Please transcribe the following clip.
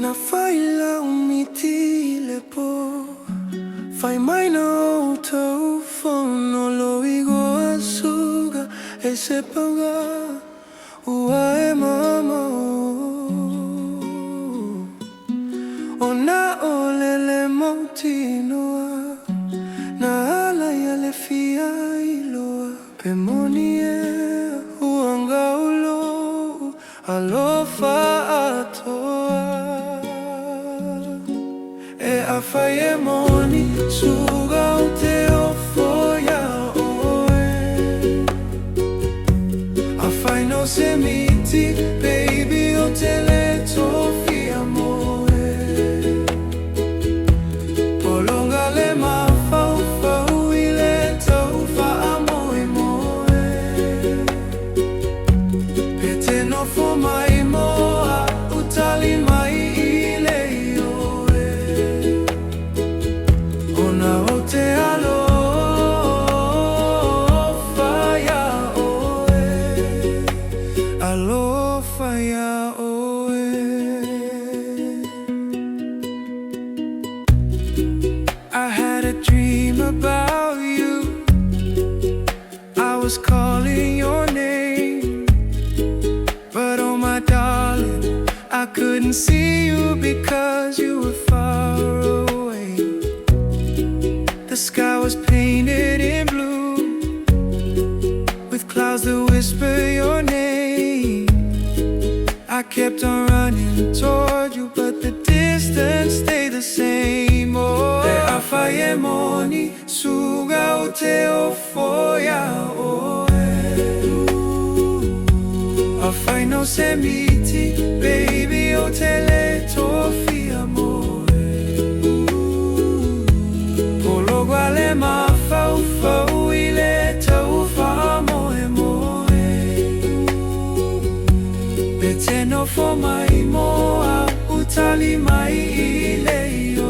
Na whaila umiti le po Whai mai na o tau whono Loi goa suga e se panga Ua e mama O na olele mauti noa Na ala ia le fia iloa Pe moni e huanga ulo Alofa atoa E a whai e moni suga o te ofo ia oe A whai no se miti, baby o te le tofia moe Polonga le mawhau whau i le tau wha moe moe Pe te nofo mai moa, utali mai i le oe Ona o te alofa ia oe Alofa ia oe I had a dream about you I was calling your name But oh my darling I couldn't see you because you were far away The sky was painted in blue With clouds that whisper your name I kept on running toward you But the distance stayed the same Oh, e a whai e moni Suga o te ofo ia oe A whai no se miti Baby o te le tofia moe Pologua le mawhau whau i le tau wha moe moe Pe te nofo mai moa Utali mai i le o